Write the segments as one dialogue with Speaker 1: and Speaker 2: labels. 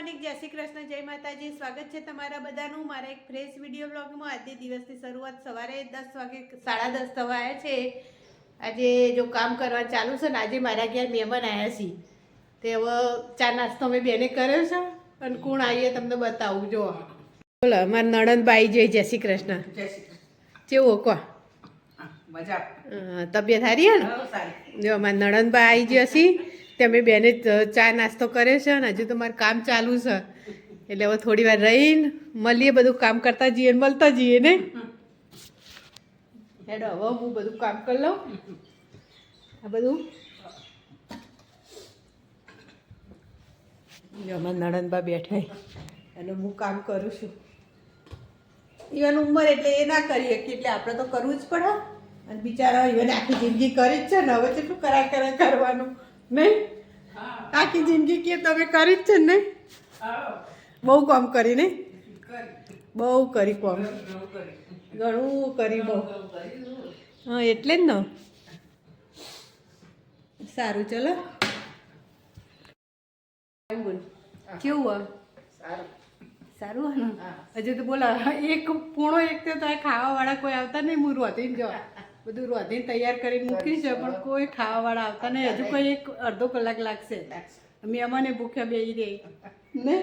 Speaker 1: Morning, જય શ્રી કૃષ્ણ, જય માતાજી. સ્વાગત છે તમારા બધાનું મારા એક ફ્રેશ વિડીયો બ્લોગમાં. આજની દિવસની શરૂઆત સવારે 10 વાગે 10:30 થવા આવ્યા છે. આજે જો કામ કરવા ચાલુ છે ને, આજે મારા ઘેર મહેમાન આવ્યા છે. તે હવે ચા નાસ્તો અમે બેને કર્યો છે અને કોણ આવીએ તમને બતાવું. જો બોલો, અમારા નણંદબાઈ જય જય શ્રી કૃષ્ણ. કેવું કહો?
Speaker 2: મજા
Speaker 1: તબિયત સારી હે ને? જો અમારા નણંદબાઈ આવી જશે. તમે બેને ચા નાસ્તો કર્યો છે અને હજુ તમારું કામ ચાલુ છે. એટલે હવે થોડી વાર રહીને મળીએ, બધું કામ કરતા જઈએ ને મળતા જઈએ ને. હેડો હવે હું બધું કામ કરી લઉં. આ બધું અમારા નણંદબા બેઠા અને હું કામ કરું છું. ઈવન ઉંમર એટલે એ ના કરીએ એટલે આપણે તો કરવું જ પડે. અને બિચારા ઈવન આખી જિંદગી કરી જ છે ને, હવે કેટલું કરા કરવાનું નહીં? આખી જિંદગી કે તમે કરી જ છે ને? બહુ કામ કરી ને? બહુ કરી કામ, ઘણું કરી બહુ. હા એટલે જ ને. સારું ચલો. કેવું સારું હે ને? હજુ તો બોલો એક પૂણો એક તો ખાવાવાળા કોઈ આવતા નહીં. હું રોધીને જાઉં, બધું રોધીને તૈયાર કરીને મૂકી છે, પણ કોઈ ખાવાવાળા આવતા નહીં. હજુ કોઈ એક અડધો કલાક લાગશે. મહેમાને ભૂખ્યા બેસી રહી ને?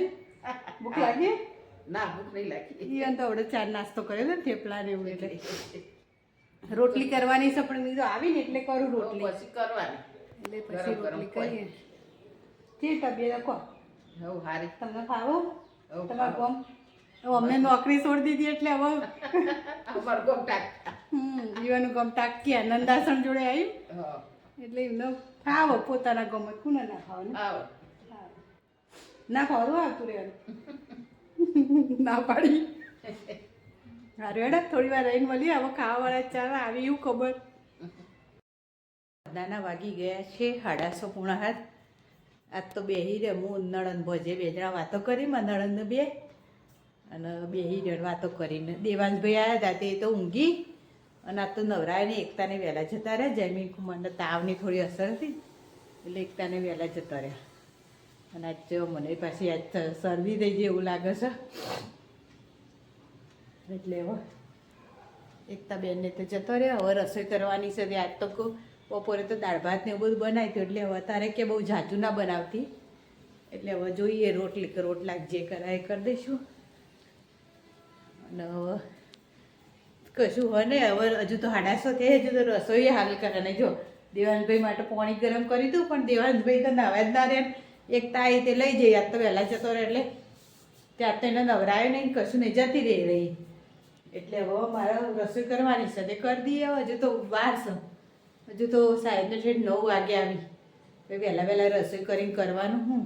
Speaker 1: ભૂખ લાગી?
Speaker 2: ના, ભૂખ નહીં લાગી.
Speaker 1: ઈવન તો આવડે ચાર નાસ્તો કર્યો ને, થેપલા ને એવું. એટલે રોટલી કરવાની છે, પણ બીજું આવી ને એટલે કરું રોટલી.
Speaker 2: પછી કરવાની
Speaker 1: એટલે પછી રોટલી કરીએ. કે તબિયત કહો?
Speaker 2: હવ હારી.
Speaker 1: તમને ફાવો? તમારે કોમ અમને નોકરી છોડી દીધી એટલે હવે
Speaker 2: અમારું ગમ ટાક
Speaker 1: જીવાનું ગમ ટાકી નંદાસણ જોડે આવ્યું એટલે એમને ફાવો. પોતાના ગમત કોને ના ખાવાનું? ના ખાવાનું આવતું રહેવાનું. ના પાડી. સારું હેડા, થોડી વાર રહીને મળીએ. હવે ખાવાવાળા ચાલ આવી એવું ખબર. દાના વાગી ગયા છે 7:30. આજ તો બેહી રહે. હું નણંદ ભોજે બે જણા વાતો કરી, મારા નણંદ બે અને બેહી જણ વાતો કરીને. દેવાંશભાઈ આવ્યા હતા તે તો ઊંઘી અને આજ તો નવરાય ને એકતાને વહેલા જતા રહ્યા. જમીન કુમારને તાવની થોડી અસર હતી એટલે એકતાને વહેલા જતા રહ્યા. અને આજ જો મને પાછી આજ શરદી થઈ જાય એવું લાગે છે. એટલે હવે એકતા બેનને તો જતો રહ્યો. હવે રસોઈ કરવાની છે. આજ તો બપોરે તો દાળ ભાત ને એવું બધું બનાવ્યું હતું એટલે હવે તારે કે બહુ ઝાઝું ના બનાવતી. એટલે હવે જોઈએ રોટલા જે કરાય કરી દઈશું. અને હવે કશું હોય ને, હવે હજુ તો 7:30 થયા, હજુ તો રસોઈ હાલ કરે નહીં. જો દેવાંશભાઈ માટે પાણી ગરમ કરી દઉં, પણ દેવાંશભાઈ તો નાવા જ ના રહે. એક તાઈ તે લઈ જઈએ. આજ તો વહેલા જતો રહે એટલે ત્યાં તો એને નવરાયો નહીં, કશું નહીં, જતી રહી. એટલે હવે મારે રસોઈ કરવાની છે તે કરી દઈએ. હજુ તો વાર છે. હજુ તો સાહેબને 9 વાગે આવી. વહેલા રસોઈ કરીને કરવાનું હું